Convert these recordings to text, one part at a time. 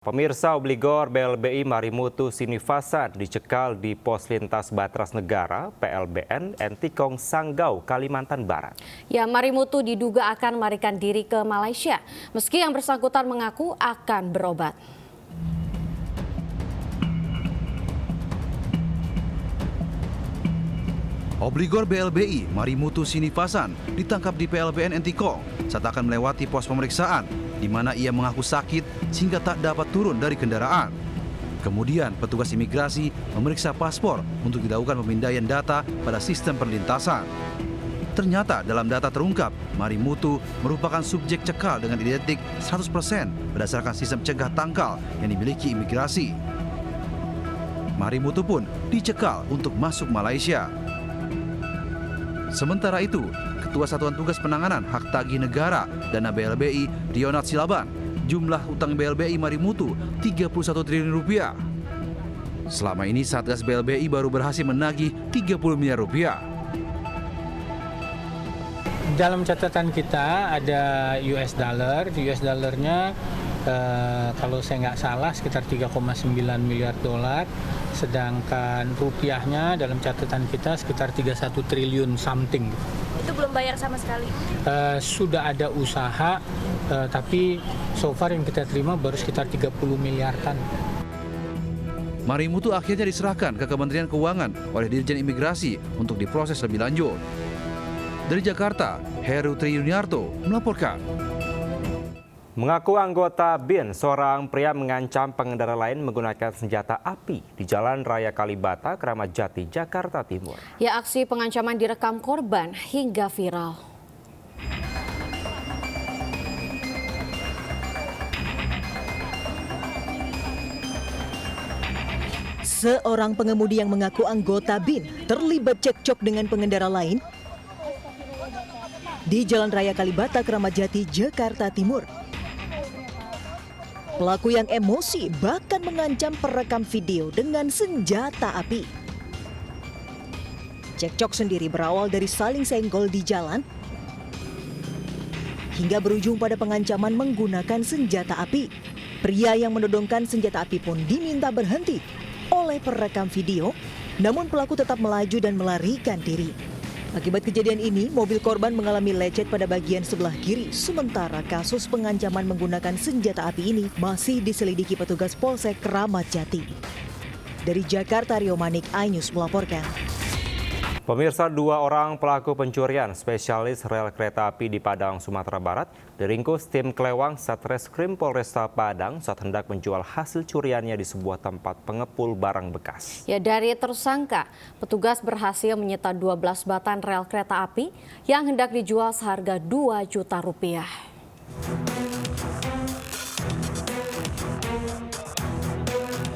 Pemirsa, obligor BLBI Marimutu Sinivasan dicekal di Pos Lintas Batas Negara PLBN Entikong Sanggau, Kalimantan Barat. Ya, Marimutu diduga akan melarikan diri ke Malaysia, meski yang bersangkutan mengaku akan berobat. Obligor BLBI Marimutu Sinivasan ditangkap di PLBN Entikong saat akan melewati pos pemeriksaan, di mana ia mengaku sakit sehingga tak dapat turun dari kendaraan. Kemudian petugas imigrasi memeriksa paspor untuk dilakukan pemindaian data pada sistem perlintasan. Ternyata dalam data terungkap, Marimutu merupakan subjek cekal dengan identik 100% berdasarkan sistem cegah tangkal yang dimiliki imigrasi. Marimutu pun dicekal untuk masuk Malaysia. Sementara itu, Ketua Satuan Tugas Penanganan Hak Tagih Negara Dana BLBI Rionat Silaban, jumlah utang BLBI Marimutu 31 triliun rupiah. Selama ini Satgas BLBI baru berhasil menagih 30 miliar rupiah. Dalam catatan kita ada US dollar, US dollarnya kalau saya nggak salah sekitar 3,9 miliar dolar, sedangkan rupiahnya dalam catatan kita sekitar 31 triliun something. Itu belum bayar sama sekali? Sudah ada usaha, tapi so far yang kita terima baru sekitar 30 miliaran. Marimutu akhirnya diserahkan ke Kementerian Keuangan oleh Dirjen Imigrasi untuk diproses lebih lanjut. Dari Jakarta, Heru Triyuniarto melaporkan. Mengaku anggota BIN, seorang pria mengancam pengendara lain menggunakan senjata api di Jalan Raya Kalibata, Kramat Jati, Jakarta Timur. Ya, aksi pengancaman direkam korban hingga viral. Seorang pengemudi yang mengaku anggota BIN terlibat cekcok dengan pengendara lain di Jalan Raya Kalibata, Kramat Jati, Jakarta Timur. Pelaku yang emosi bahkan mengancam perekam video dengan senjata api. Cekcok sendiri berawal dari saling senggol di jalan hingga berujung pada pengancaman menggunakan senjata api. Pria yang menodongkan senjata api pun diminta berhenti oleh perekam video, namun pelaku tetap melaju dan melarikan diri. Akibat kejadian ini, mobil korban mengalami lecet pada bagian sebelah kiri, sementara kasus pengancaman menggunakan senjata api ini masih diselidiki petugas Polsek Kramat Jati. Dari Jakarta, Rio Manik, iNews melaporkan. Pemirsa, 2 orang pelaku pencurian spesialis rel kereta api di Padang, Sumatera Barat diringkus tim Klewang Satreskrim Polresta Padang saat hendak menjual hasil curiannya di sebuah tempat pengepul barang bekas. Ya, dari tersangka, petugas berhasil menyita 12 batang rel kereta api yang hendak dijual seharga 2 juta rupiah.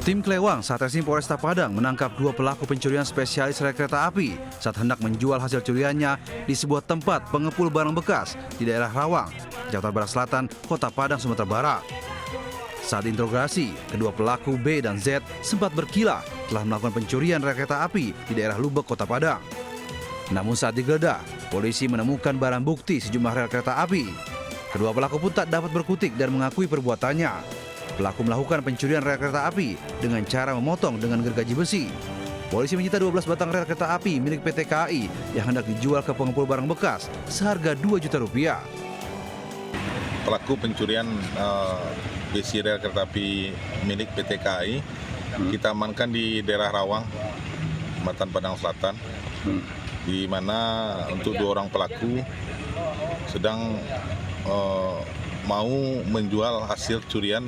Tim Klewang Satreskrim Polresta Padang menangkap 2 pelaku pencurian spesialis rel kereta api saat hendak menjual hasil curiannya di sebuah tempat pengepul barang bekas di daerah Rawang, Jakarta Barat Selatan, Kota Padang, Sumatera Barat. Saat interogasi, kedua pelaku B dan Z sempat berkilah telah melakukan pencurian rel kereta api di daerah Lubek, Kota Padang. Namun saat digeledah, polisi menemukan barang bukti sejumlah rel kereta api. Kedua pelaku pun tak dapat berkutik dan mengakui perbuatannya. Pelaku melakukan pencurian rel kereta api dengan cara memotong dengan gergaji besi. Polisi menyita 12 batang rel kereta api milik PT KAI yang hendak dijual ke pengepul barang bekas seharga 2 juta rupiah. Pelaku pencurian besi rel kereta api milik PT KAI kita amankan di daerah Rawang, Kecamatan Padang Selatan, di mana untuk 2 orang pelaku sedang mau menjual hasil curian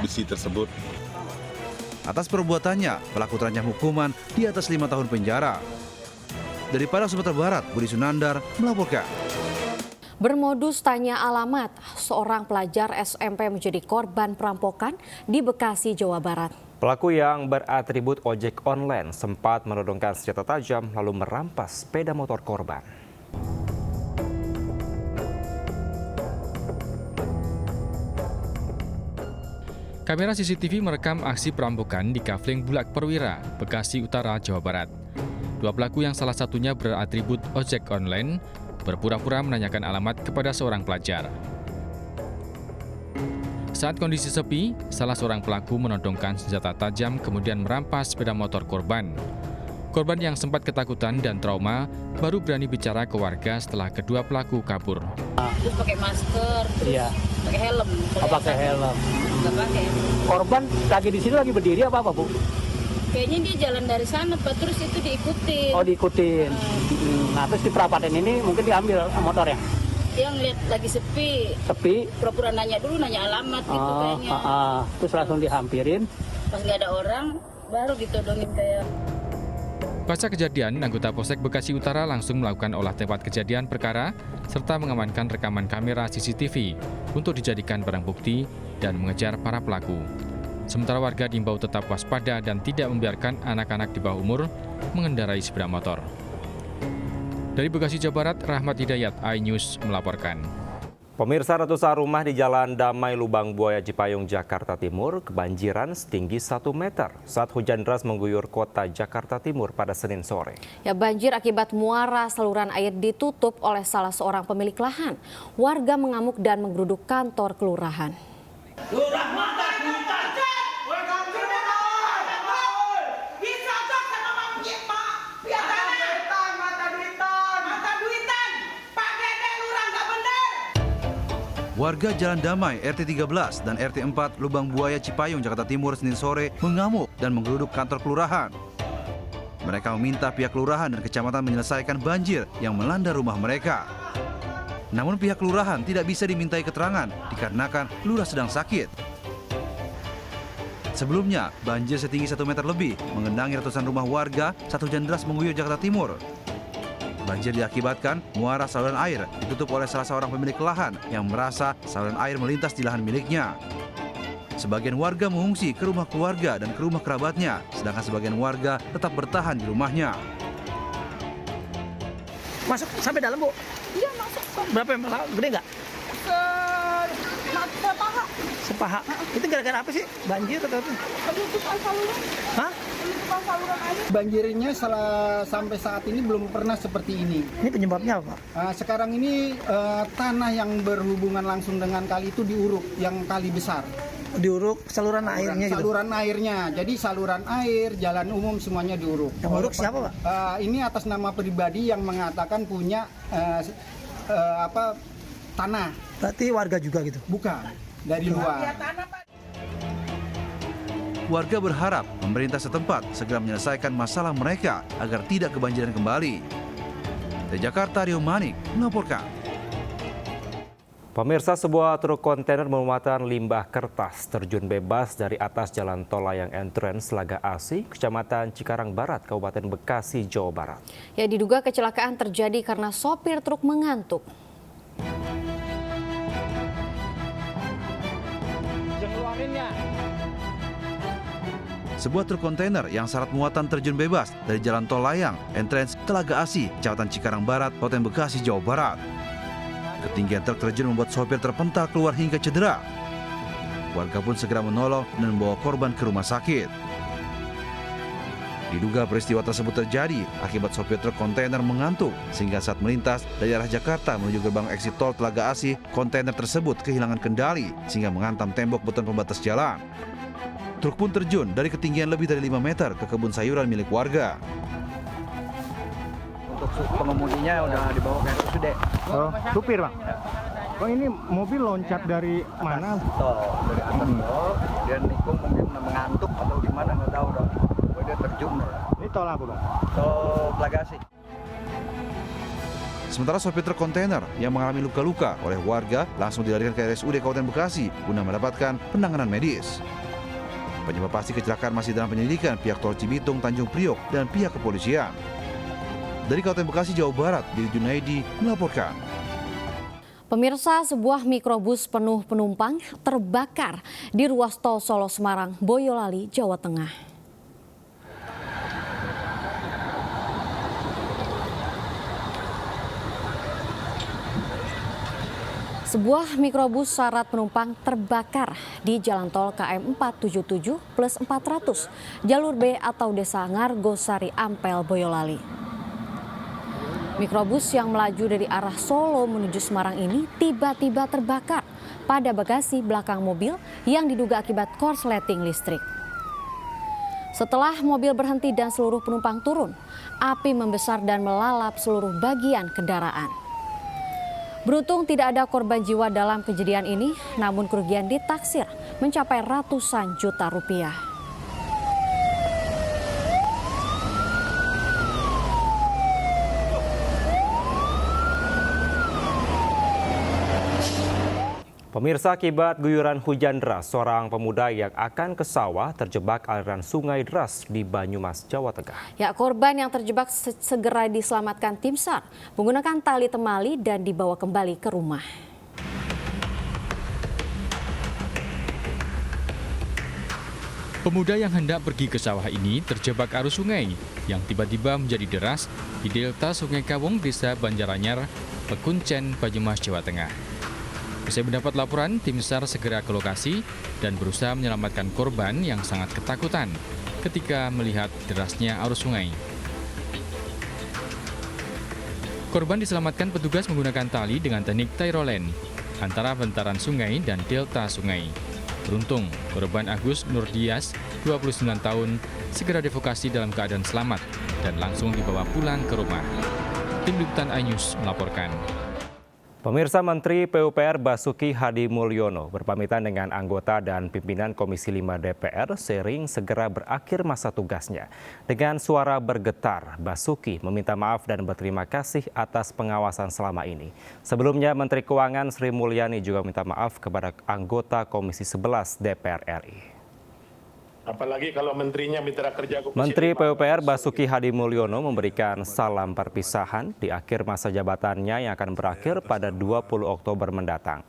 besi tersebut. Atas perbuatannya, pelaku terancam hukuman di atas 5 tahun penjara. Dari Padang, Sumatera Barat, Budi Sunandar melaporkan. Bermodus tanya alamat, seorang pelajar SMP menjadi korban perampokan di Bekasi, Jawa Barat. Pelaku yang beratribut ojek online sempat menodongkan senjata tajam lalu merampas sepeda motor korban. Kamera CCTV merekam aksi perampokan di Kafling Bulak Perwira, Bekasi Utara, Jawa Barat. 2 pelaku yang salah satunya beratribut ojek online berpura-pura menanyakan alamat kepada seorang pelajar. Saat kondisi sepi, salah seorang pelaku menodongkan senjata tajam kemudian merampas sepeda motor korban. Korban yang sempat ketakutan dan trauma baru berani bicara ke warga setelah kedua pelaku kabur. Terus pakai masker, terus pakai helm. Pakai helm. Nggak pakai. Korban lagi di sini lagi berdiri apa Bu? Kayaknya dia jalan dari sana, Pak. Terus itu diikutin. Oh, diikutin. Nah, terus di perapatan ini mungkin diambil motornya. Yang lihat lagi sepi. Sepi. Pura-pura nanya dulu, nanya alamat gitu kayaknya. Terus langsung dihampirin. Pas nggak ada orang, baru ditodongin kayak. Pasca kejadian, anggota Polsek Bekasi Utara langsung melakukan olah tempat kejadian perkara serta mengamankan rekaman kamera CCTV untuk dijadikan barang bukti dan mengejar para pelaku. Sementara warga diimbau tetap waspada dan tidak membiarkan anak-anak di bawah umur mengendarai sepeda motor. Dari Bekasi, Jawa Barat, Rahmat Hidayat, iNews melaporkan. Pemirsa, ratusan rumah di Jalan Damai Lubang Buaya Cipayung, Jakarta Timur kebanjiran setinggi 1 meter saat hujan deras mengguyur kota Jakarta Timur pada Senin sore. Ya, banjir akibat muara saluran air ditutup oleh salah seorang pemilik lahan. Warga mengamuk dan menggeruduk kantor kelurahan. Warga Jalan Damai RT 13 dan RT 4 Lubang Buaya Cipayung, Jakarta Timur Senin sore mengamuk dan menggeruduk kantor kelurahan. Mereka meminta pihak kelurahan dan kecamatan menyelesaikan banjir yang melanda rumah mereka. Namun pihak kelurahan tidak bisa dimintai keterangan dikarenakan lurah sedang sakit. Sebelumnya, banjir setinggi 1 meter lebih mengendangi ratusan rumah warga saat hujan deras mengguyur Jakarta Timur. Banjir diakibatkan muara saluran air ditutup oleh salah seorang pemilik lahan yang merasa saluran air melintas di lahan miliknya. Sebagian warga mengungsi ke rumah keluarga dan ke rumah kerabatnya, sedangkan sebagian warga tetap bertahan di rumahnya. Masuk sampai dalam, Bu? Iya, masuk. Berapa yang gede nggak? Sepaha. Sepaha. Itu gara-gara apa sih? Banjir atau apa? Penutupan saluran. Hah? Penutupan saluran air. Banjirnya sampai saat ini belum pernah seperti ini. Ini penyebabnya apa? Sekarang ini tanah yang berhubungan langsung dengan kali itu diuruk, yang kali besar. Diuruk saluran airnya gitu? Saluran airnya, jadi saluran air, jalan umum semuanya diuruk. Yang uruk siapa, Pak? Ini atas nama pribadi yang mengatakan punya tanah. Berarti warga juga gitu? Bukan, dari luar. Warga berharap pemerintah setempat segera menyelesaikan masalah mereka agar tidak kebanjiran kembali. Dari Jakarta, Rio Manik melaporkan. Pemirsa, sebuah truk kontainer bermuatan limbah kertas terjun bebas dari atas jalan tol layang entrance Laga Asih, Kecamatan Cikarang Barat, Kabupaten Bekasi, Jawa Barat. Ya, diduga kecelakaan terjadi karena sopir truk mengantuk. Sebuah truk kontainer yang syarat muatan terjun bebas dari jalan tol layang entrance ke Laga Asih, Kecamatan Cikarang Barat, Kabupaten Bekasi, Jawa Barat. Ketinggian truk terjun membuat sopir terpental keluar hingga cedera. Warga pun segera menolong dan membawa korban ke rumah sakit. Diduga peristiwa tersebut terjadi akibat sopir truk kontainer mengantuk sehingga saat melintas dari arah Jakarta menuju gerbang eksit tol Telaga Asih, kontainer tersebut kehilangan kendali sehingga menghantam tembok beton pembatas jalan. Truk pun terjun dari ketinggian lebih dari 5 meter ke kebun sayuran milik warga. Untuk pengemudinya udah dibawa ke RSUD. Oh, supir, Bang? Oh, ini mobil loncat dari mana? Tol, dari atas tol. Dia nikung mungkin mengantuk atau gimana, nggak tahu dong. Dia terjun. Ini tol apa, Bang? Tol Telaga Asih. Sementara sopir truk kontainer yang mengalami luka-luka oleh warga langsung dilarikan ke RSUD Kabupaten Bekasi guna mendapatkan penanganan medis. Penyebab pasti kecelakaan masih dalam penyelidikan pihak Tol Cibitung, Tanjung Priok, dan pihak kepolisian. Dari Kabupaten Bekasi, Jawa Barat, Didi Junaidi melaporkan. Pemirsa, sebuah mikrobus penuh penumpang terbakar di ruas tol Solo Semarang, Boyolali, Jawa Tengah. Sebuah mikrobus syarat penumpang terbakar di Jalan Tol KM 477+400, jalur B atau Desa Ngargosari, Ampel, Boyolali. Mikrobus yang melaju dari arah Solo menuju Semarang ini tiba-tiba terbakar pada bagasi belakang mobil yang diduga akibat korsleting listrik. Setelah mobil berhenti dan seluruh penumpang turun, api membesar dan melalap seluruh bagian kendaraan. Beruntung tidak ada korban jiwa dalam kejadian ini, namun kerugian ditaksir mencapai ratusan juta rupiah. Pemirsa, akibat guyuran hujan deras, seorang pemuda yang akan ke sawah terjebak aliran sungai deras di Banyumas, Jawa Tengah. Ya, korban yang terjebak segera diselamatkan tim SAR menggunakan tali temali dan dibawa kembali ke rumah. Pemuda yang hendak pergi ke sawah ini terjebak arus sungai yang tiba-tiba menjadi deras di delta Sungai Kawung, Desa Banjaranyar, Pekuncen, Banyumas, Jawa Tengah. Usai mendapat laporan, tim SAR segera ke lokasi dan berusaha menyelamatkan korban yang sangat ketakutan ketika melihat derasnya arus sungai. Korban diselamatkan petugas menggunakan tali dengan teknik tie rolen antara bantaran sungai dan delta sungai. Beruntung, korban Agus Nurdias, 29 tahun, segera dievakuasi dalam keadaan selamat dan langsung dibawa pulang ke rumah. Tim Liputan iNews melaporkan. Pemirsa, Menteri PUPR Basuki Hadi Mulyono berpamitan dengan anggota dan pimpinan Komisi 5 DPR seiring segera berakhir masa tugasnya. Dengan suara bergetar, Basuki meminta maaf dan berterima kasih atas pengawasan selama ini. Sebelumnya, Menteri Keuangan Sri Mulyani juga minta maaf kepada anggota Komisi 11 DPR RI. Apalagi kalau menterinya mitra kerja Komisi Menteri 5. PUPR Basuki Hadi Mulyono memberikan salam perpisahan di akhir masa jabatannya yang akan berakhir pada 20 Oktober mendatang.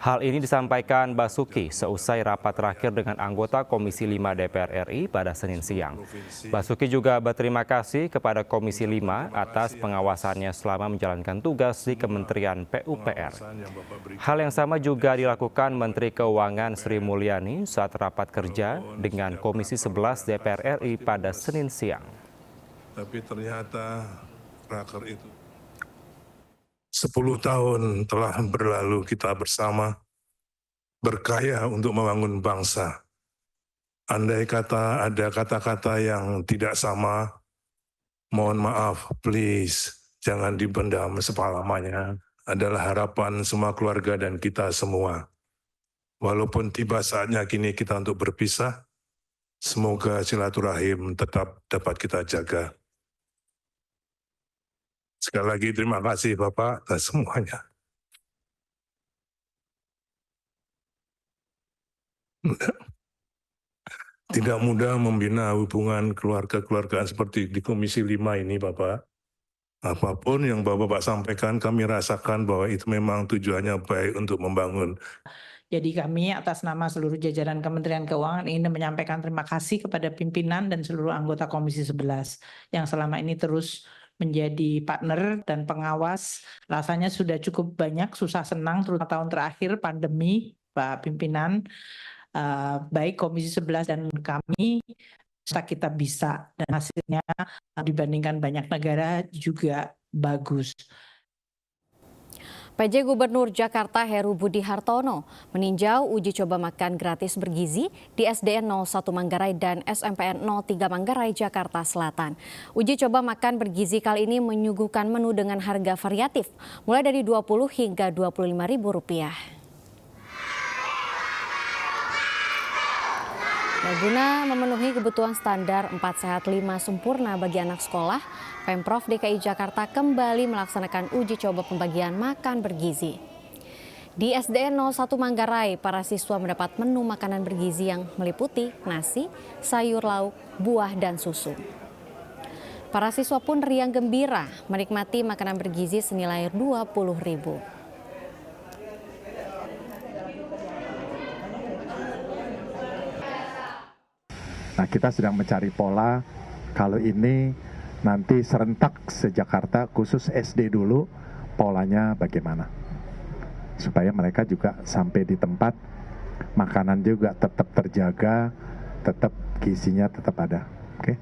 Hal ini disampaikan Basuki seusai rapat terakhir dengan anggota Komisi 5 DPR RI pada Senin siang. Basuki juga berterima kasih kepada Komisi 5 atas pengawasannya selama menjalankan tugas di Kementerian PUPR. Hal yang sama juga dilakukan Menteri Keuangan Sri Mulyani saat rapat kerja dengan Komisi 11 DPR RI pada Senin siang. Tapi ternyata raker itu 10 tahun telah berlalu kita bersama, berkaya untuk membangun bangsa. Andai kata ada kata-kata yang tidak sama, mohon maaf, please, jangan dipendam selamanya. Adalah harapan semua keluarga dan kita semua. Walaupun tiba saatnya kini kita untuk berpisah, semoga silaturahim tetap dapat kita jaga. Sekali lagi terima kasih Bapak dan semuanya. Tidak mudah membina hubungan keluarga-keluargaan seperti di Komisi 5 ini Bapak. Apapun yang Bapak sampaikan kami rasakan bahwa itu memang tujuannya baik untuk membangun. Jadi kami atas nama seluruh jajaran Kementerian Keuangan ingin menyampaikan terima kasih kepada pimpinan dan seluruh anggota Komisi 11 yang selama ini terus menjadi partner dan pengawas. Rasanya sudah cukup banyak susah senang terutama tahun terakhir pandemi, Pak Pimpinan, baik Komisi 11 dan kami kita bisa, dan hasilnya dibandingkan banyak negara juga bagus. PJ Gubernur Jakarta Heru Budi Hartono meninjau uji coba makan gratis bergizi di SDN 01 Manggarai dan SMPN 03 Manggarai, Jakarta Selatan. Uji coba makan bergizi kali ini menyuguhkan menu dengan harga variatif, mulai dari Rp20 hingga Rp25.000. Guna memenuhi kebutuhan standar 4 sehat 5 sempurna bagi anak sekolah, Pemprov DKI Jakarta kembali melaksanakan uji coba pembagian makan bergizi. Di SDN 01 Manggarai, para siswa mendapat menu makanan bergizi yang meliputi nasi, sayur lauk, buah, dan susu. Para siswa pun riang gembira menikmati makanan bergizi senilai Rp20.000. Nah, kita sedang mencari pola kalau ini nanti serentak se-Jakarta, khusus SD dulu, polanya bagaimana. Supaya mereka juga sampai di tempat, makanan juga tetap terjaga, tetap gizinya tetap ada. Oke?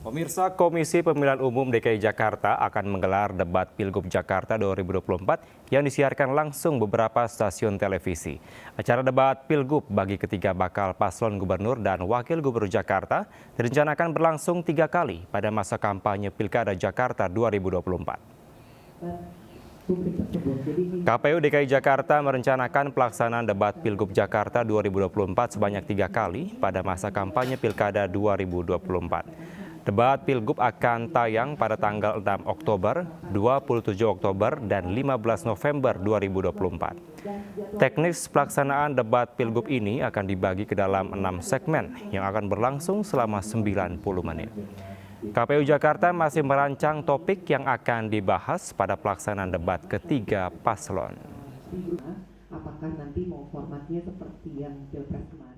Pemirsa, Komisi Pemilihan Umum DKI Jakarta akan menggelar debat Pilgub Jakarta 2024 yang disiarkan langsung beberapa stasiun televisi. Acara debat Pilgub bagi ketiga bakal paslon gubernur dan wakil gubernur Jakarta direncanakan berlangsung 3 kali pada masa kampanye Pilkada Jakarta 2024. KPU DKI Jakarta merencanakan pelaksanaan debat Pilgub Jakarta 2024 sebanyak 3 kali pada masa kampanye Pilkada 2024. Debat Pilgub akan tayang pada tanggal 6 Oktober, 27 Oktober, dan 15 November 2024. Teknis pelaksanaan debat Pilgub ini akan dibagi ke dalam 6 segmen yang akan berlangsung selama 90 menit. KPU Jakarta masih merancang topik yang akan dibahas pada pelaksanaan debat ketiga paslon. Apakah nanti mau formatnya seperti yang Pilpres kemarin?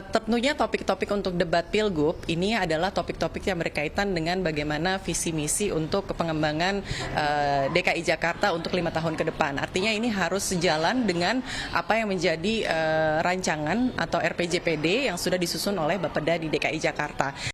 Tentunya topik-topik untuk debat Pilgub ini adalah topik-topik yang berkaitan dengan bagaimana visi misi untuk pengembangan DKI Jakarta untuk 5 tahun ke depan. Artinya ini harus sejalan dengan apa yang menjadi rancangan atau RPJPD yang sudah disusun oleh Bapeda di DKI Jakarta.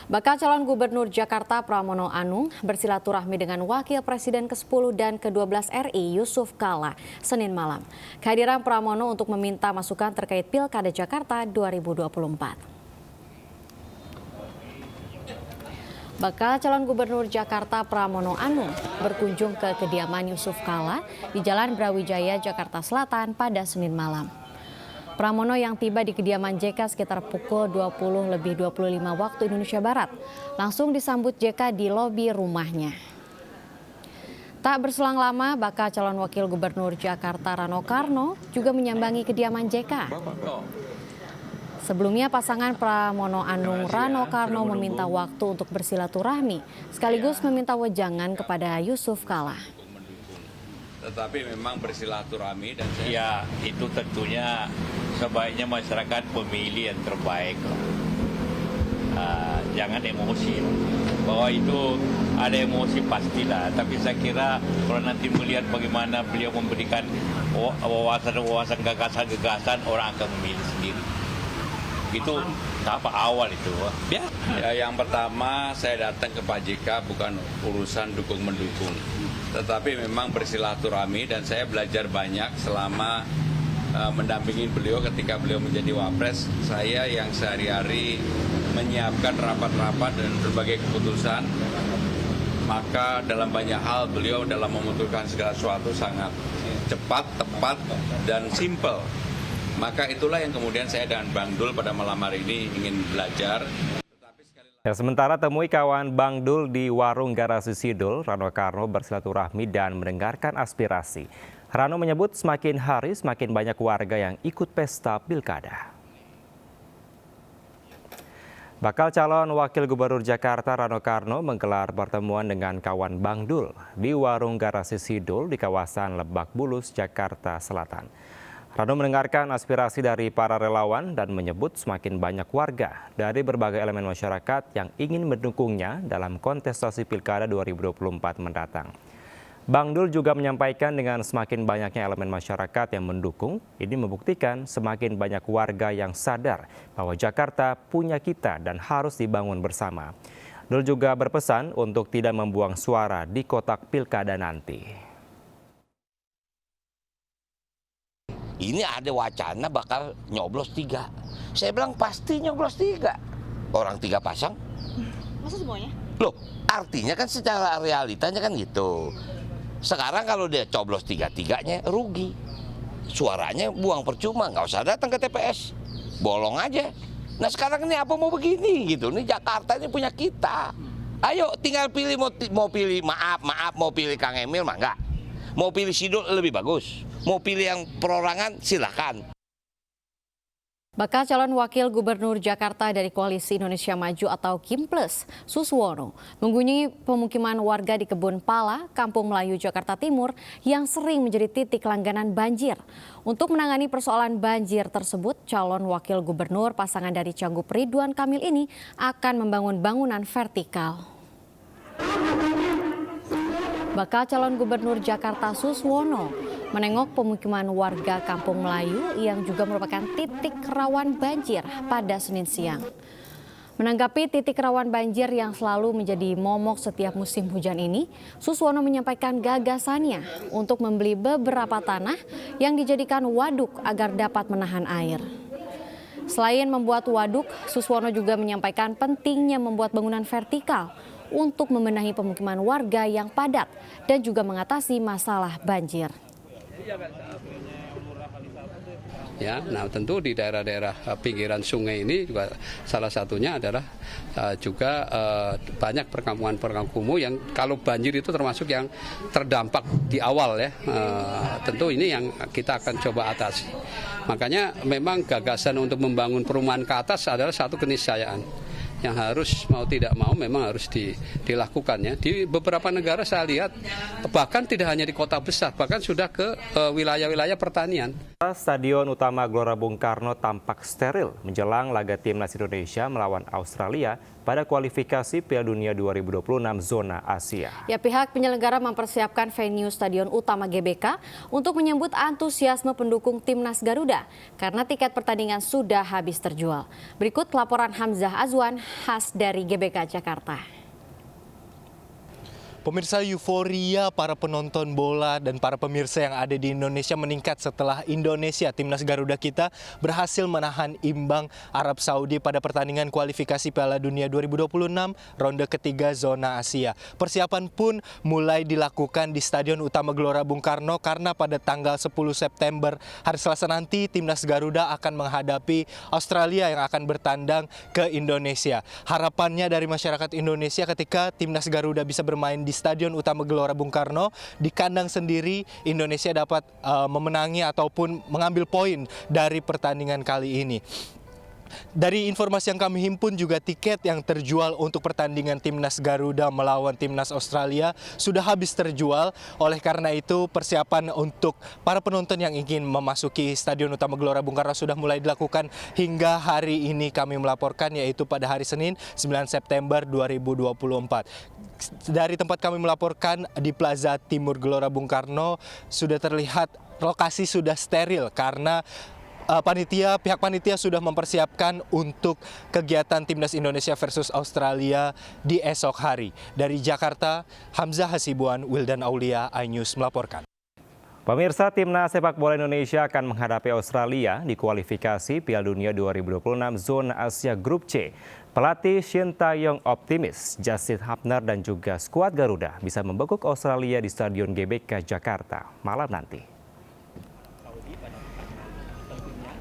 Bakal calon gubernur Jakarta Pramono Anung bersilaturahmi dengan Wakil Presiden ke-10 dan ke-12 RI Yusuf Kala Senin malam. Kehadiran Pramono untuk meminta masukan terkait Pilkada Jakarta 2024. Bakal calon gubernur Jakarta Pramono Anung berkunjung ke kediaman Yusuf Kala di Jalan Brawijaya, Jakarta Selatan pada Senin malam. Pramono yang tiba di kediaman JK sekitar pukul 20:25 waktu Indonesia Barat langsung disambut JK di lobi rumahnya. Tak berselang lama, bakal calon wakil gubernur Jakarta Rano Karno juga menyambangi kediaman JK. Sebelumnya pasangan Pramono Anung Rano Karno meminta waktu untuk bersilaturahmi sekaligus meminta wejangan kepada Yusuf Kala. Tetapi memang bersilaturahmi dan ya itu tentunya sebaiknya masyarakat pemilih yang terbaik. Jangan emosi, bahwa itu ada emosi pastilah. Tapi saya kira kalau nanti melihat bagaimana beliau memberikan wawasan-wawasan gagasan-gagasan, orang akan memilih sendiri. Itu tahap awal itu. Ya, yang pertama saya datang ke Pak JK bukan urusan dukung-mendukung. Tetapi memang bersilaturahmi dan saya belajar banyak selama mendampingi beliau ketika beliau menjadi wapres. Saya yang sehari-hari menyiapkan rapat-rapat dan berbagai keputusan, maka dalam banyak hal beliau dalam memutuskan segala sesuatu sangat cepat, tepat, dan simpel. Maka itulah yang kemudian saya dan Bang Dul pada malam hari ini ingin belajar. Ya, sementara temui kawan Bang Dul di warung garasi Sidul, Rano Karno bersilaturahmi dan mendengarkan aspirasi. Rano menyebut semakin hari semakin banyak warga yang ikut pesta pilkada. Bakal calon wakil gubernur Jakarta Rano Karno menggelar pertemuan dengan kawan Bang Dul di warung garasi Sidul di kawasan Lebak Bulus, Jakarta Selatan. Rano mendengarkan aspirasi dari para relawan dan menyebut semakin banyak warga dari berbagai elemen masyarakat yang ingin mendukungnya dalam kontestasi Pilkada 2024 mendatang. Bang Dul juga menyampaikan dengan semakin banyaknya elemen masyarakat yang mendukung, ini membuktikan semakin banyak warga yang sadar bahwa Jakarta punya kita dan harus dibangun bersama. Dul juga berpesan untuk tidak membuang suara di kotak pilkada nanti. Ini ada wacana bakal nyoblos 3. Saya bilang pasti nyoblos 3. Orang 3 pasang. Masa semuanya? Loh, artinya kan secara realitanya kan gitu. Sekarang kalau dia coblos 3-3-nya rugi. Suaranya buang percuma, nggak usah datang ke TPS. Bolong aja. Nah sekarang ini apa mau begini gitu. Ini Jakarta ini punya kita. Ayo tinggal pilih mau pilih mau pilih Kang Emil mah enggak. Mau pilih Sidul lebih bagus. Mau pilih yang perorangan silahkan. Bakal calon wakil gubernur Jakarta dari Koalisi Indonesia Maju atau KIMPLUS, Suswono, mengunjungi pemukiman warga di Kebun Pala, Kampung Melayu, Jakarta Timur yang sering menjadi titik langganan banjir. Untuk menangani persoalan banjir tersebut, calon wakil gubernur pasangan dari Cagup Ridwan Kamil ini akan membangun bangunan vertikal. Bakal calon gubernur Jakarta Suswono menengok pemukiman warga Kampung Melayu yang juga merupakan titik rawan banjir pada Senin siang. Menanggapi titik rawan banjir yang selalu menjadi momok setiap musim hujan ini, Suswono menyampaikan gagasannya untuk membeli beberapa tanah yang dijadikan waduk agar dapat menahan air. Selain membuat waduk, Suswono juga menyampaikan pentingnya membuat bangunan vertikal untuk membenahi pemukiman warga yang padat dan juga mengatasi masalah banjir. Ya, nah tentu di daerah-daerah pinggiran sungai ini juga salah satunya adalah juga banyak perkampungan kumuh yang kalau banjir itu termasuk yang terdampak di awal ya. Tentu ini yang kita akan coba atasi. Makanya memang gagasan untuk membangun perumahan ke atas adalah satu keniscayaan yang harus mau tidak mau memang harus dilakukan ya. Di beberapa negara saya lihat bahkan tidak hanya di kota besar, bahkan sudah ke wilayah-wilayah pertanian. Stadion utama Gelora Bung Karno tampak steril menjelang laga timnas Indonesia melawan Australia pada kualifikasi Piala Dunia 2026 zona Asia. Ya, pihak penyelenggara mempersiapkan venue Stadion Utama GBK untuk menyambut antusiasme pendukung timnas Garuda karena tiket pertandingan sudah habis terjual. Berikut laporan Hamzah Azwan khas dari GBK Jakarta. Pemirsa, euforia para penonton bola dan para pemirsa yang ada di Indonesia meningkat setelah Indonesia, timnas Garuda kita, berhasil menahan imbang Arab Saudi pada pertandingan kualifikasi Piala Dunia 2026 ronde ketiga zona Asia. Persiapan pun mulai dilakukan di Stadion Utama Gelora Bung Karno karena pada tanggal 10 September hari Selasa nanti timnas Garuda akan menghadapi Australia yang akan bertandang ke Indonesia. Harapannya dari masyarakat Indonesia ketika timnas Garuda bisa bermain di Stadion Utama Gelora Bung Karno di kandang sendiri, Indonesia dapat memenangi ataupun mengambil poin dari pertandingan kali ini. Dari informasi yang kami himpun juga tiket yang terjual untuk pertandingan timnas Garuda melawan timnas Australia sudah habis terjual. Oleh karena itu persiapan untuk para penonton yang ingin memasuki Stadion Utama Gelora Bung Karno sudah mulai dilakukan hingga hari ini kami melaporkan, yaitu pada hari Senin 9 September 2024. Dari tempat kami melaporkan di Plaza Timur Gelora Bung Karno sudah terlihat lokasi sudah steril karena pihak panitia sudah mempersiapkan untuk kegiatan timnas Indonesia versus Australia di esok hari. Dari Jakarta, Hamzah Hasibuan, Wildan Aulia, iNews melaporkan. Pemirsa, timnas sepak bola Indonesia akan menghadapi Australia di kualifikasi Piala Dunia 2026 zona Asia Grup C. Pelatih Shin Tae-yong optimis Justin Hapner dan juga skuad Garuda bisa membekuk Australia di Stadion GBK Jakarta malam nanti.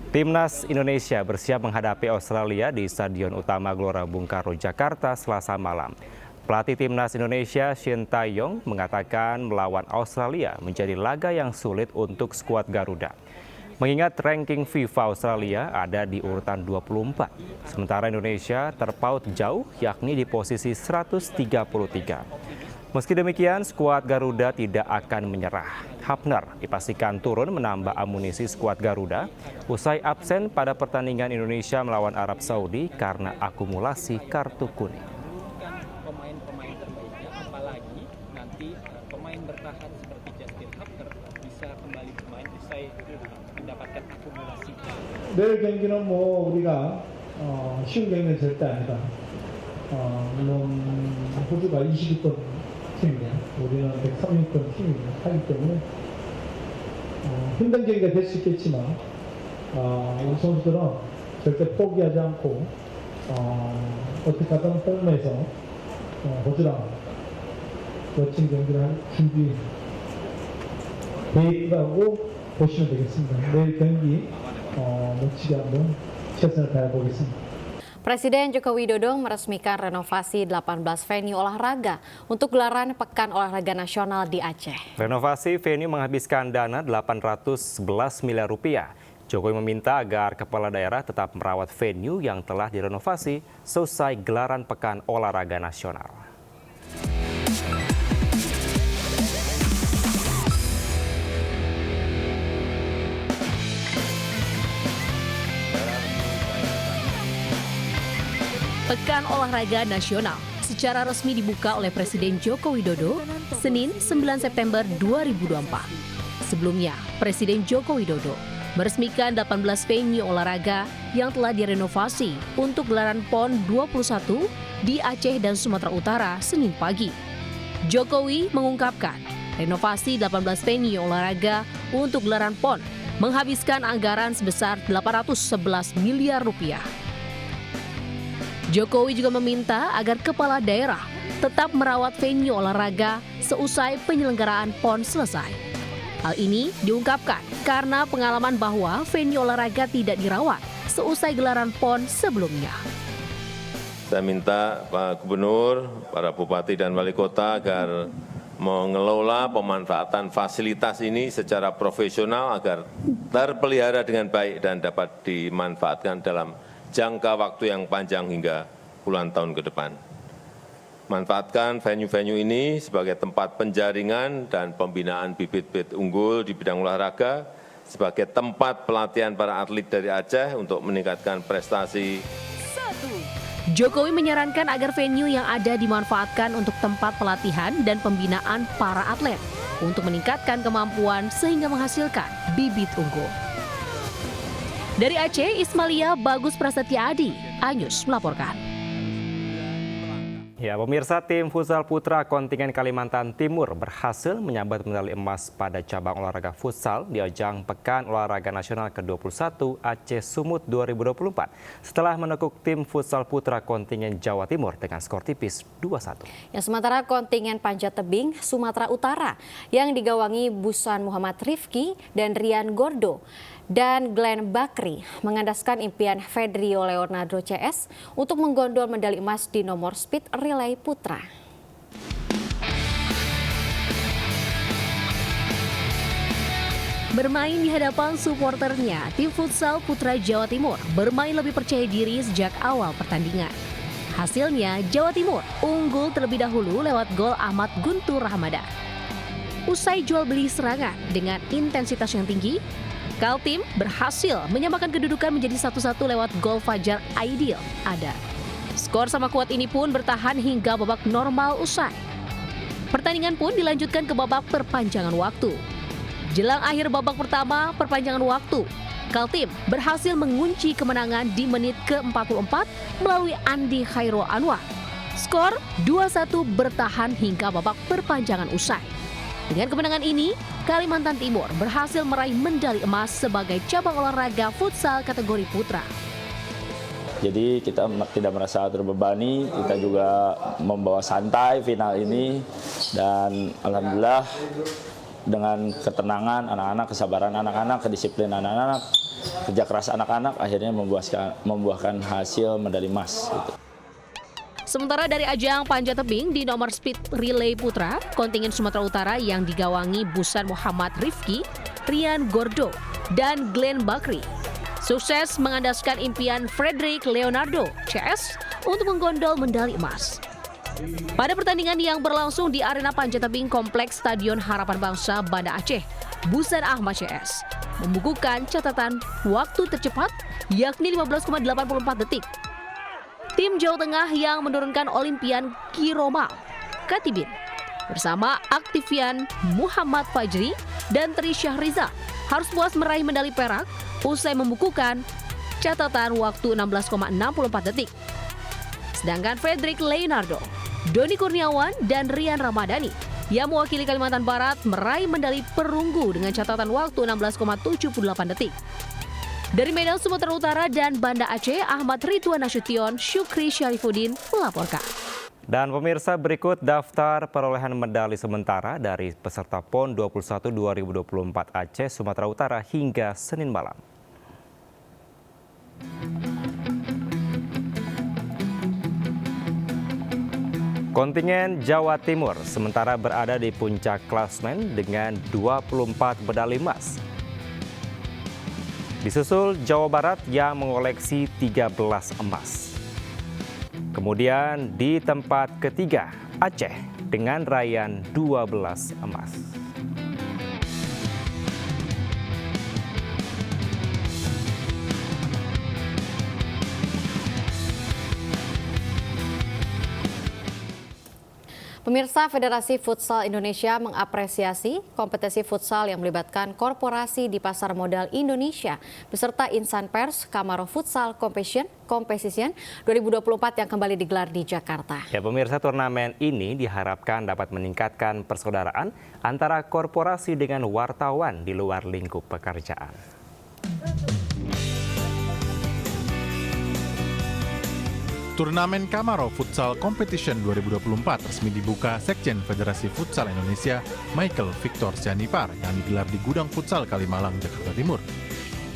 Timnas Indonesia bersiap menghadapi Australia di Stadion Utama Gelora Bung Karno, Jakarta, Selasa malam. Pelatih Timnas Indonesia Shin Tae-yong mengatakan melawan Australia menjadi laga yang sulit untuk skuad Garuda. Mengingat ranking FIFA Australia ada di urutan 24, sementara Indonesia terpaut jauh yakni di posisi 133. Meski demikian, skuad Garuda tidak akan menyerah. Hapner dipastikan turun menambah amunisi skuad Garuda usai absen pada pertandingan Indonesia melawan Arab Saudi karena akumulasi kartu kuning. Pemain-pemain terbaiknya, apalagi nanti pemain bertahan seperti Justin Hapner bisa kembali bermain usai mendapatkan akumulasi. 내일 경기는 뭐 우리가 쉬운 경기는 절대 아니다. 물론 호주가 22번 팀이냐, 우리는 136번 팀이냐 하기 때문에 힘든 경기가 될 수 있겠지만 우리 선수들은 절대 포기하지 않고 어떻게 하든 홈에서 호주랑 멋진 경기를 할 준비 돼 있다고 보시면 되겠습니다. 내일 경기 멋지게 한번 최선을 다해보겠습니다. Presiden Joko Widodo meresmikan renovasi 18 venue olahraga untuk gelaran Pekan Olahraga Nasional di Aceh. Renovasi venue menghabiskan dana 811 miliar rupiah. Jokowi meminta agar kepala daerah tetap merawat venue yang telah direnovasi selesai gelaran Pekan Olahraga Nasional. Pekan Olahraga Nasional secara resmi dibuka oleh Presiden Joko Widodo Senin 9 September 2024. Sebelumnya, Presiden Joko Widodo meresmikan 18 venue olahraga yang telah direnovasi untuk gelaran PON 21 di Aceh dan Sumatera Utara Senin pagi. Jokowi mengungkapkan, renovasi 18 venue olahraga untuk gelaran PON menghabiskan anggaran sebesar 811 miliar rupiah. Jokowi juga meminta agar kepala daerah tetap merawat venue olahraga seusai penyelenggaraan PON selesai. Hal ini diungkapkan karena pengalaman bahwa venue olahraga tidak dirawat seusai gelaran PON sebelumnya. Saya minta Pak Gubernur, para bupati dan wali kota agar mengelola pemanfaatan fasilitas ini secara profesional agar terpelihara dengan baik dan dapat dimanfaatkan dalam jangka waktu yang panjang hingga puluhan tahun ke depan. Manfaatkan venue-venue ini sebagai tempat penjaringan dan pembinaan bibit-bibit unggul di bidang olahraga, sebagai tempat pelatihan para atlet dari Aceh untuk meningkatkan prestasi. Jokowi menyarankan agar venue yang ada dimanfaatkan untuk tempat pelatihan dan pembinaan para atlet untuk meningkatkan kemampuan sehingga menghasilkan bibit unggul. Dari Aceh, Ismalia Bagus Prasetya Adi, Anyus melaporkan. Ya, pemirsa, tim futsal putra kontingen Kalimantan Timur berhasil menyabet medali emas pada cabang olahraga futsal di ajang Pekan Olahraga Nasional ke-21 Aceh Sumut 2024 setelah menekuk tim futsal putra kontingen Jawa Timur dengan skor tipis 2-1. Ya, sementara kontingen Panjat Tebing Sumatera Utara yang digawangi Busan Muhammad Rifki dan Rian Gordo dan Glenn Bakri mengandaskan impian Fedrio Leonardo CS untuk menggondol medali emas di nomor speed relay putra. Bermain di hadapan supporternya, tim futsal putra Jawa Timur bermain lebih percaya diri sejak awal pertandingan. Hasilnya, Jawa Timur unggul terlebih dahulu lewat gol Ahmad Guntur Rahmada. Usai jual beli serangan dengan intensitas yang tinggi, Kaltim berhasil menyamakan kedudukan menjadi 1-1 lewat gol Fajar Aidil Ada. Skor sama kuat ini pun bertahan hingga babak normal usai. Pertandingan pun dilanjutkan ke babak perpanjangan waktu. Jelang akhir babak pertama perpanjangan waktu, Kaltim berhasil mengunci kemenangan di menit ke-44 melalui Andi Khairul Anwar. Skor 2-1 bertahan hingga babak perpanjangan usai. Dengan kemenangan ini, Kalimantan Timur berhasil meraih medali emas sebagai cabang olahraga futsal kategori putra. Jadi kita tidak merasa terbebani, kita juga membawa santai final ini, dan alhamdulillah dengan ketenangan anak-anak, kesabaran anak-anak, kedisiplinan anak-anak, kerja keras anak-anak akhirnya membuahkan hasil medali emas. Sementara dari ajang panjat tebing di nomor speed relay putra, kontingen Sumatera Utara yang digawangi Busan Muhammad Rifki, Rian Gordo, dan Glenn Bakri sukses mengandaskan impian Frederick Leonardo CS untuk menggondol medali emas. Pada pertandingan yang berlangsung di arena panjat tebing Kompleks Stadion Harapan Bangsa Banda Aceh, Busan Ahmad CS membukukan catatan waktu tercepat yakni 15,84 detik. Tim Jawa Tengah yang menurunkan Olimpian Kiromal Katibin bersama Aktivian Muhammad Fajri dan Tri Syahriza harus puas meraih medali perak usai membukukan catatan waktu 16,64 detik. Sedangkan Frederick Leonardo, Doni Kurniawan, dan Rian Ramadhani yang mewakili Kalimantan Barat meraih medali perunggu dengan catatan waktu 16,78 detik. Dari Medan, Sumatera Utara, dan Banda Aceh, Ahmad Ridwan Nasution, Syukri Syarifuddin melaporkan. Dan pemirsa, berikut daftar perolehan medali sementara dari peserta PON 21 2024 Aceh, Sumatera Utara hingga Senin malam. Kontingen Jawa Timur sementara berada di puncak klasemen dengan 24 medali emas. Disusul Jawa Barat yang mengoleksi 13 emas. Kemudian di tempat ketiga Aceh dengan raihan 12 emas. Pemirsa, Federasi Futsal Indonesia mengapresiasi kompetisi futsal yang melibatkan korporasi di pasar modal Indonesia beserta insan pers Kamaro Futsal Competition 2024 yang kembali digelar di Jakarta. Ya, pemirsa, turnamen ini diharapkan dapat meningkatkan persaudaraan antara korporasi dengan wartawan di luar lingkup pekerjaan. Turnamen Kamaro Futsal Competition 2024 resmi dibuka Sekjen Federasi Futsal Indonesia Michael Victor Sianipar yang digelar di Gudang Futsal Kalimalang, Jakarta Timur.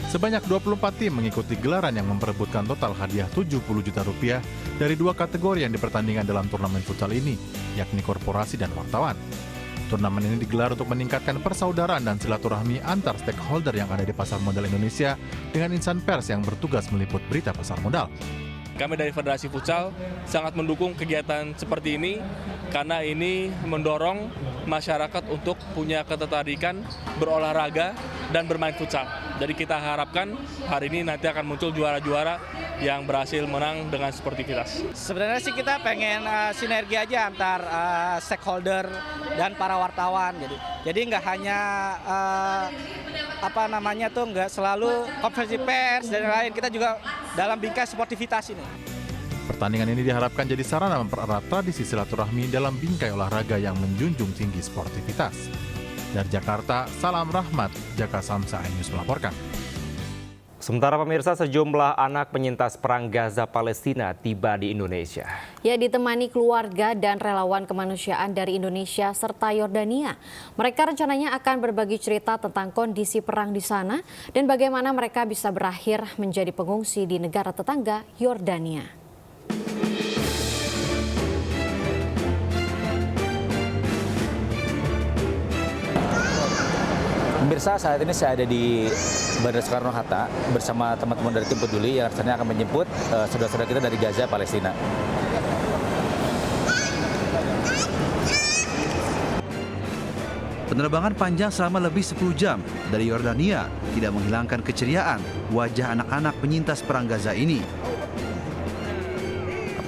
Sebanyak 24 tim mengikuti gelaran yang memperebutkan total hadiah 70 juta rupiah dari dua kategori yang dipertandingkan dalam turnamen futsal ini, yakni korporasi dan wartawan. Turnamen ini digelar untuk meningkatkan persaudaraan dan silaturahmi antar stakeholder yang ada di pasar modal Indonesia dengan insan pers yang bertugas meliput berita pasar modal. Kami dari Federasi Futsal sangat mendukung kegiatan seperti ini karena ini mendorong masyarakat untuk punya ketertarikan berolahraga dan bermain futsal. Jadi kita harapkan hari ini nanti akan muncul juara-juara yang berhasil menang dengan sportivitas. Sebenarnya sih kita pengen sinergi aja antar stakeholder dan para wartawan. Jadi nggak hanya nggak selalu konferensi pers dan lain, kita juga dalam bingkai sportivitas ini. Pertandingan ini diharapkan jadi sarana mempererat tradisi silaturahmi dalam bingkai olahraga yang menjunjung tinggi sportivitas. Dari Jakarta, Salam Rahmat, Jaka Samsa iNews melaporkan. Sementara pemirsa, sejumlah anak penyintas perang Gaza Palestina tiba di Indonesia. Ya, ditemani keluarga dan relawan kemanusiaan dari Indonesia serta Yordania. Mereka rencananya akan berbagi cerita tentang kondisi perang di sana dan bagaimana mereka bisa berakhir menjadi pengungsi di negara tetangga Yordania. Pemirsa, saat ini saya ada di Bandara Soekarno-Hatta bersama teman-teman dari tim peduli yang rencananya akan menjemput saudara-saudara kita dari Gaza, Palestina. Penerbangan panjang selama lebih 10 jam dari Yordania tidak menghilangkan keceriaan wajah anak-anak penyintas perang Gaza ini.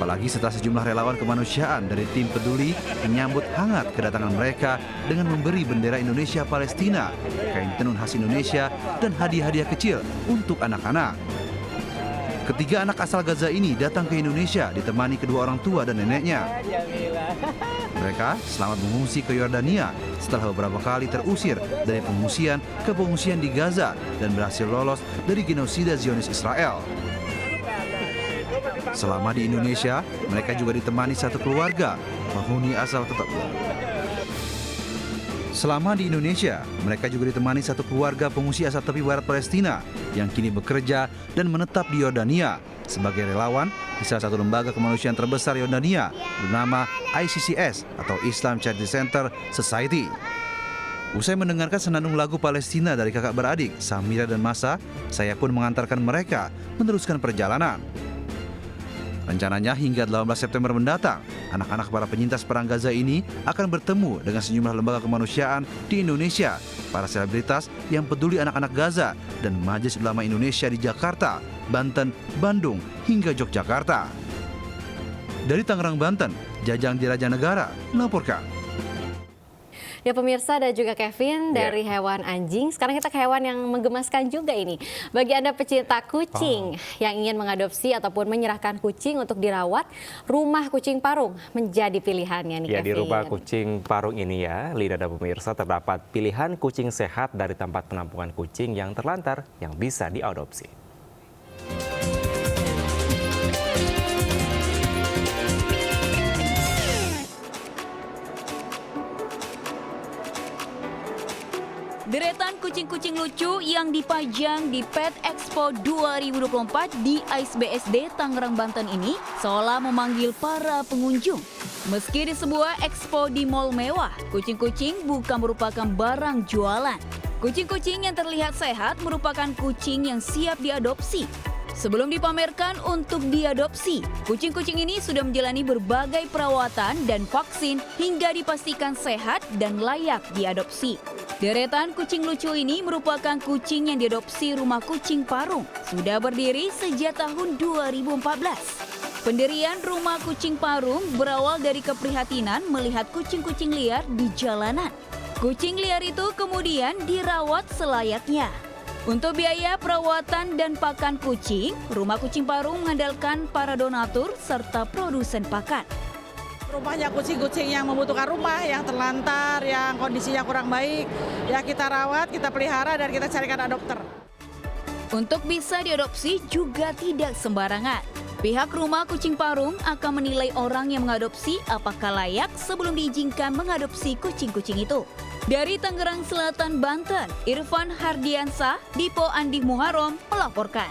Apalagi setelah sejumlah relawan kemanusiaan dari tim peduli menyambut hangat kedatangan mereka dengan memberi bendera Indonesia Palestina, kain tenun khas Indonesia, dan hadiah-hadiah kecil untuk anak-anak. Ketiga anak asal Gaza ini datang ke Indonesia ditemani kedua orang tua dan neneknya. Mereka selamat mengungsi ke Yordania setelah beberapa kali terusir dari pengungsian ke pengungsian di Gaza dan berhasil lolos dari genosida Zionis Israel. Selama di Indonesia, mereka juga ditemani satu keluarga penghuni asal tetap. Selama di Indonesia, mereka juga ditemani satu keluarga pengungsi asal tepi barat Palestina yang kini bekerja dan menetap di Yordania sebagai relawan di salah satu lembaga kemanusiaan terbesar Yordania bernama ICCS atau Islam Charity Center Society. Usai mendengarkan senandung lagu Palestina dari kakak beradik Samira dan Masa, saya pun mengantarkan mereka meneruskan perjalanan. Rencananya hingga 18 September mendatang, anak-anak para penyintas perang Gaza ini akan bertemu dengan sejumlah lembaga kemanusiaan di Indonesia, para selebritas yang peduli anak-anak Gaza, dan Majelis Ulama Indonesia di Jakarta, Banten, Bandung, hingga Yogyakarta. Dari Tangerang, Banten, Jajang Diraja Negara melaporkan. Ya pemirsa, dan juga Kevin dari hewan anjing. Sekarang kita ke hewan yang menggemaskan juga ini. Bagi Anda pecinta kucing yang ingin mengadopsi ataupun menyerahkan kucing untuk dirawat, rumah kucing parung menjadi pilihannya nih, ya, Kevin. di rumah kucing parung ini ya, Lida dan pemirsa, terdapat pilihan kucing sehat dari tempat penampungan kucing yang terlantar yang bisa diadopsi. Deretan kucing-kucing lucu yang dipajang di Pet Expo 2024 di AISBSD Tangerang, Banten ini seolah memanggil para pengunjung. Meski di sebuah expo di mall mewah, kucing-kucing bukan merupakan barang jualan. Kucing-kucing yang terlihat sehat merupakan kucing yang siap diadopsi. Sebelum dipamerkan untuk diadopsi, kucing-kucing ini sudah menjalani berbagai perawatan dan vaksin hingga dipastikan sehat dan layak diadopsi. Deretan kucing lucu ini merupakan kucing yang diadopsi Rumah Kucing Parung. Sudah berdiri sejak tahun 2014. Pendirian Rumah Kucing Parung berawal dari keprihatinan melihat kucing-kucing liar di jalanan. Kucing liar itu kemudian dirawat selayaknya. Untuk biaya perawatan dan pakan kucing, Rumah Kucing Parung mengandalkan para donatur serta produsen pakan. Rumahnya kucing-kucing yang membutuhkan rumah, yang terlantar, yang kondisinya kurang baik, ya kita rawat, kita pelihara, dan kita carikan adopter. Untuk bisa diadopsi juga tidak sembarangan. Pihak Rumah Kucing Parung akan menilai orang yang mengadopsi apakah layak sebelum diizinkan mengadopsi kucing-kucing itu. Dari Tangerang Selatan, Banten, Irfan Hardiansah, Dipo Andi Muharram melaporkan.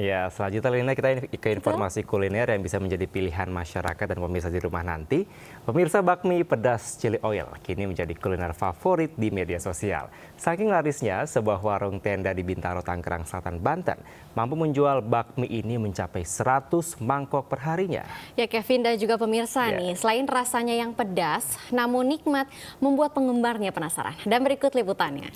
Ya, selanjutnya kita ke informasi kuliner yang bisa menjadi pilihan masyarakat dan pemirsa di rumah nanti. Pemirsa, bakmi pedas chili oil kini menjadi kuliner favorit di media sosial. Saking larisnya, sebuah warung tenda di Bintaro, Tangerang Selatan, Banten mampu menjual bakmi ini mencapai 100 mangkok per harinya. Ya, Kevin dan juga pemirsa nih, selain rasanya yang pedas, namun nikmat membuat penggemarnya penasaran. Dan berikut liputannya.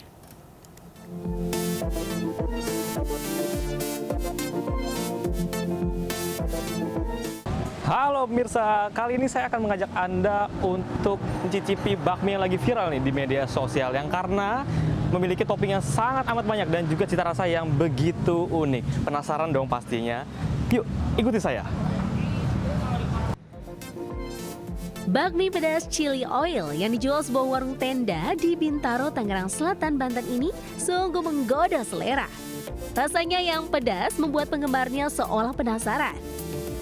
Halo pemirsa, kali ini saya akan mengajak Anda untuk mencicipi bakmi yang lagi viral nih di media sosial yang karena memiliki topping yang sangat amat banyak dan juga cita rasa yang begitu unik. Penasaran dong pastinya? Yuk, ikuti saya. Bakmi pedas chili oil yang dijual sebuah warung tenda di Bintaro, Tangerang Selatan, Banten ini sungguh menggoda selera. Rasanya yang pedas membuat penggemarnya seolah penasaran.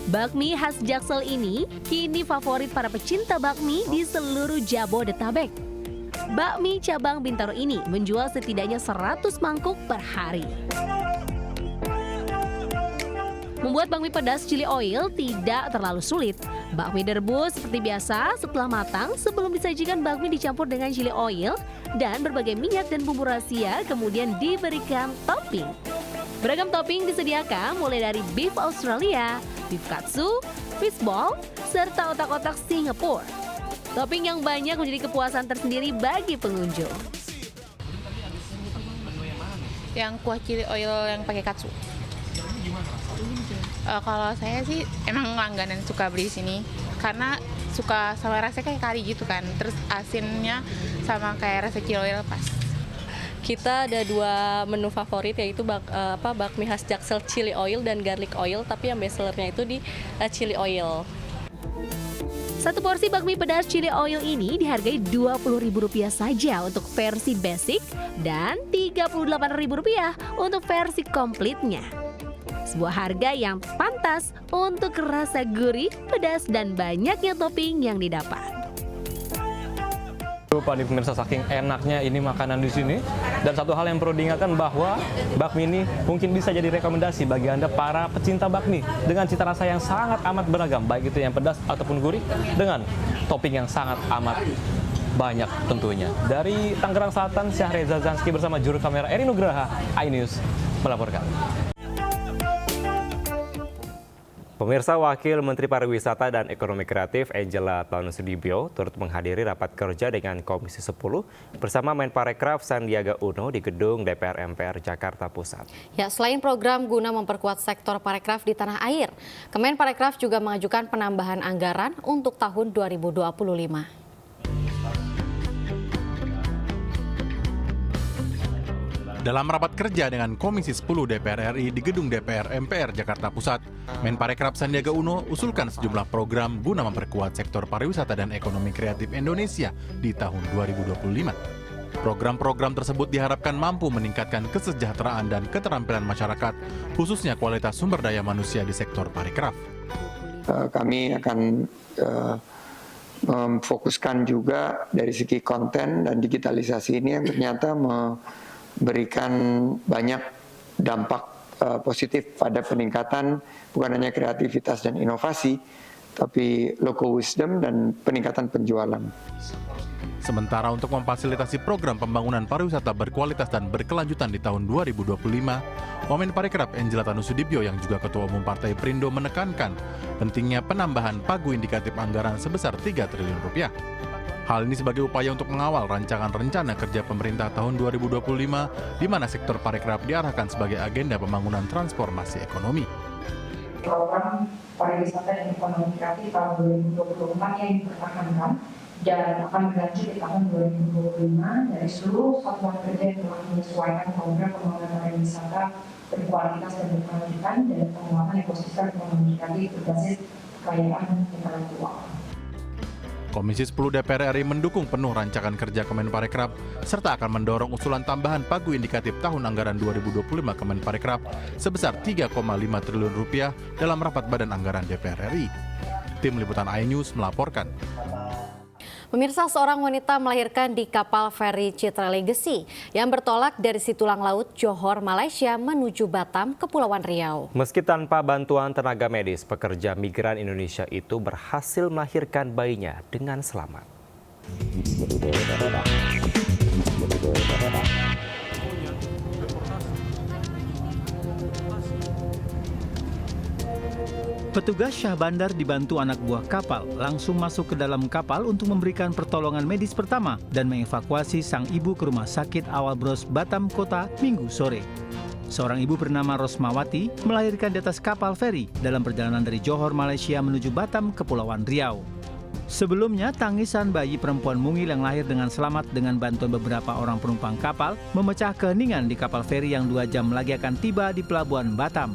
Bakmi khas Jaksel ini kini favorit para pecinta bakmi di seluruh Jabodetabek. Bakmi cabang Bintaro ini menjual setidaknya 100 mangkuk per hari. Membuat bakmi pedas chili oil tidak terlalu sulit. Bakmi direbus seperti biasa setelah matang sebelum disajikan bakmi dicampur dengan chili oil dan berbagai minyak dan bumbu rahasia kemudian diberikan topping. Beragam topping disediakan mulai dari beef Australia, beef katsu, fishball, serta otak-otak Singapura. Topping yang banyak menjadi kepuasan tersendiri bagi pengunjung. Yang kuah chili oil yang pakai katsu. Kalau saya sih emang langganan suka beli sini karena suka sama rasanya kayak kari gitu kan. Terus asinnya sama kayak rasa chili oil pas. Kita ada dua menu favorit yaitu bakmi khas Jaksel chili oil dan garlic oil, tapi yang best sellernya itu di chili oil. Satu porsi bakmi pedas chili oil ini dihargai Rp20.000 saja untuk versi basic dan Rp38.000 untuk versi komplitnya. Sebuah harga yang pantas untuk rasa gurih, pedas, dan banyaknya topping yang didapat. Lupa nih pemirsa, saking enaknya ini makanan di sini. Dan satu hal yang perlu diingatkan bahwa bakmi ini mungkin bisa jadi rekomendasi bagi Anda para pecinta bakmi dengan cita rasa yang sangat amat beragam, baik itu yang pedas ataupun gurih dengan topping yang sangat amat banyak tentunya. Dari Tangerang Selatan, Syahreza Zanski bersama juru kamera Eri Nugraha, iNews melaporkan. Pemirsa, Wakil Menteri Pariwisata dan Ekonomi Kreatif Angela Tauno-Sudibyo turut menghadiri rapat kerja dengan Komisi 10 bersama Menparekraf Sandiaga Uno di gedung DPR MPR Jakarta Pusat. Ya, selain program guna memperkuat sektor parekraf di tanah air, Kemenparekraf juga mengajukan penambahan anggaran untuk tahun 2025. Dalam rapat kerja dengan Komisi 10 DPR RI di gedung DPR MPR Jakarta Pusat, Menparekraf Sandiaga Uno usulkan sejumlah program guna memperkuat sektor pariwisata dan ekonomi kreatif Indonesia di tahun 2025. Program-program tersebut diharapkan mampu meningkatkan kesejahteraan dan keterampilan masyarakat, khususnya kualitas sumber daya manusia di sektor parekraf. Kami akan memfokuskan juga dari segi konten dan digitalisasi ini yang ternyata memberikan banyak dampak positif pada peningkatan bukan hanya kreativitas dan inovasi, tapi local wisdom dan peningkatan penjualan. Sementara untuk memfasilitasi program pembangunan pariwisata berkualitas dan berkelanjutan di tahun 2025, Menparekraf Angela Tauno-Sudibyo yang juga Ketua Umum Partai Perindo menekankan pentingnya penambahan pagu indikatif anggaran sebesar 3 triliun rupiah. Hal ini sebagai upaya untuk mengawal rancangan rencana kerja pemerintah tahun 2025 di mana sektor parekraf diarahkan sebagai agenda pembangunan transformasi ekonomi. program pariwisata dan ekonomi kreatif tahun 2024 yang dipertahankan dan akan berlanjut di tahun 2025 dari seluruh satuan kerja yang telah menyesuaikan program pembangunan pariwisata berkualitas dan berkelanjutan dan penguatan ekosistem ekonomi kreatif berbasis kekayaan intelektual. Komisi 10 DPR RI mendukung penuh rancangan kerja Kemenparekraf serta akan mendorong usulan tambahan pagu indikatif tahun anggaran 2025 Kemenparekraf sebesar 3,5 triliun rupiah dalam rapat Badan Anggaran DPR RI. Tim Liputan iNews melaporkan. Pemirsa, seorang wanita melahirkan di kapal feri Citra Legacy yang bertolak dari Situlang Laut, Johor, Malaysia menuju Batam, Kepulauan Riau. Meski tanpa bantuan tenaga medis, pekerja migran Indonesia itu berhasil melahirkan bayinya dengan selamat. Petugas Syah Bandar dibantu anak buah kapal langsung masuk ke dalam kapal untuk memberikan pertolongan medis pertama dan mengevakuasi sang ibu ke Rumah Sakit Awal Bros Batam Kota Minggu sore. Seorang ibu bernama Rosmawati melahirkan di atas kapal feri dalam perjalanan dari Johor, Malaysia menuju Batam, Kepulauan Riau. Sebelumnya, tangisan bayi perempuan mungil yang lahir dengan selamat dengan bantuan beberapa orang penumpang kapal memecah keheningan di kapal feri yang 2 jam lagi akan tiba di Pelabuhan Batam.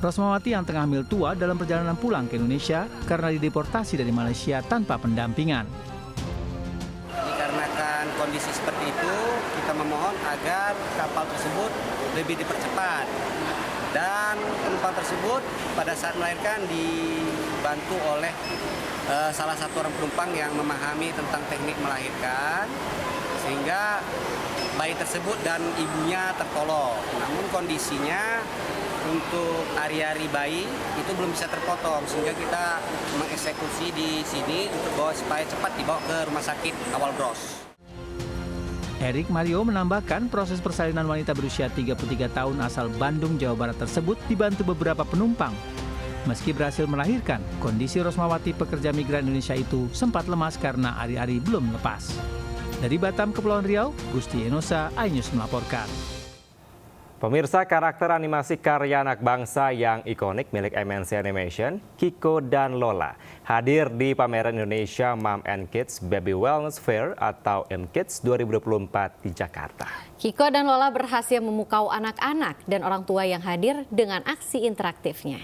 Rosmawati yang tengah hamil tua dalam perjalanan pulang ke Indonesia karena dideportasi dari Malaysia tanpa pendampingan. Dikarenakan kondisi seperti itu, kita memohon agar kapal tersebut lebih dipercepat. Dan penumpang tersebut pada saat melahirkan dibantu oleh salah satu orang penumpang yang memahami tentang teknik melahirkan, sehingga bayi tersebut dan ibunya tertolong. Namun kondisinya untuk ari-ari bayi itu belum bisa terpotong, sehingga kita mengeksekusi di sini untuk supaya cepat dibawa ke Rumah Sakit Awal Bros. Erik Mario menambahkan proses persalinan wanita berusia 33 tahun asal Bandung, Jawa Barat tersebut dibantu beberapa penumpang. Meski berhasil melahirkan, kondisi Rosmawati pekerja migran Indonesia itu sempat lemas karena ari-ari belum lepas. Dari Batam, Kepulauan Riau, Gusti Enosa, iNews melaporkan. Pemirsa, karakter animasi karya anak bangsa yang ikonik milik MNC Animation, Kiko dan Lola, hadir di pameran Indonesia Mom and Kids Baby Wellness Fair atau MKids 2024 di Jakarta. Kiko dan Lola berhasil memukau anak-anak dan orang tua yang hadir dengan aksi interaktifnya.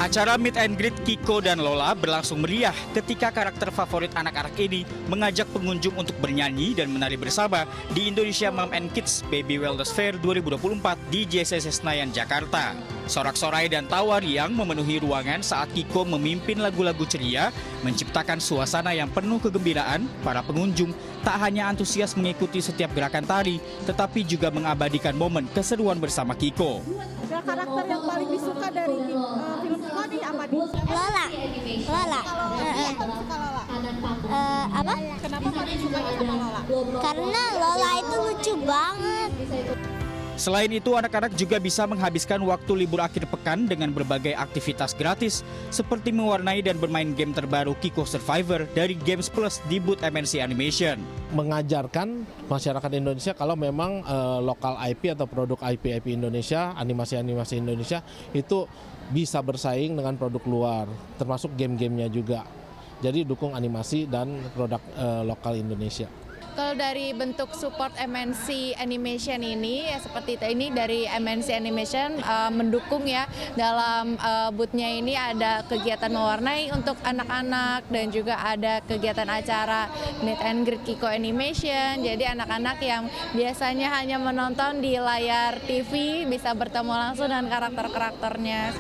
Acara Meet and Greet Kiko dan Lola berlangsung meriah ketika karakter favorit anak-anak ini mengajak pengunjung untuk bernyanyi dan menari bersama di Indonesia Mom and Kids Baby Wellness Fair 2024 di JCC Senayan, Jakarta. Sorak-sorai dan tawa riang memenuhi ruangan saat Kiko memimpin lagu-lagu ceria, menciptakan suasana yang penuh kegembiraan. Para pengunjung tak hanya antusias mengikuti setiap gerakan tari, tetapi juga mengabadikan momen keseruan bersama Kiko. Karakter yang paling disuka dari film Kiko nih apa nih? Lola. Apa? Kenapa paling suka sama Lola? Karena Lola itu lucu banget. Selain itu, anak-anak juga bisa menghabiskan waktu libur akhir pekan dengan berbagai aktivitas gratis seperti mewarnai dan bermain game terbaru Kiko Survivor dari Games Plus di booth MNC Animation. Mengajarkan masyarakat Indonesia kalau memang lokal IP atau produk IP Indonesia, animasi-animasi Indonesia itu bisa bersaing dengan produk luar, termasuk game-gamenya juga. Jadi dukung animasi dan produk lokal Indonesia. Kalau dari bentuk support MNC Animation ini ya seperti ini dari MNC Animation mendukung ya dalam booth-nya ini ada kegiatan mewarnai untuk anak-anak dan juga ada kegiatan acara Meet and Greet Kiko Animation. Jadi anak-anak yang biasanya hanya menonton di layar TV bisa bertemu langsung dengan karakter-karakternya.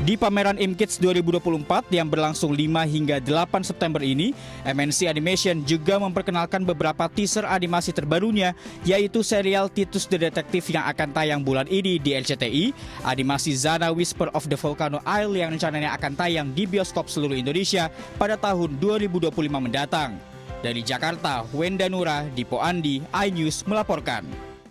Di pameran MKids 2024 yang berlangsung 5 hingga 8 September ini, MNC Animation juga memperkenalkan beberapa teaser animasi terbarunya, yaitu serial Titus the Detective yang akan tayang bulan ini di RCTI, animasi Zana Whisper of the Volcano Isle yang rencananya akan tayang di bioskop seluruh Indonesia pada tahun 2025 mendatang. Dari Jakarta, Wenda Nura, Dipo Andi, iNews melaporkan.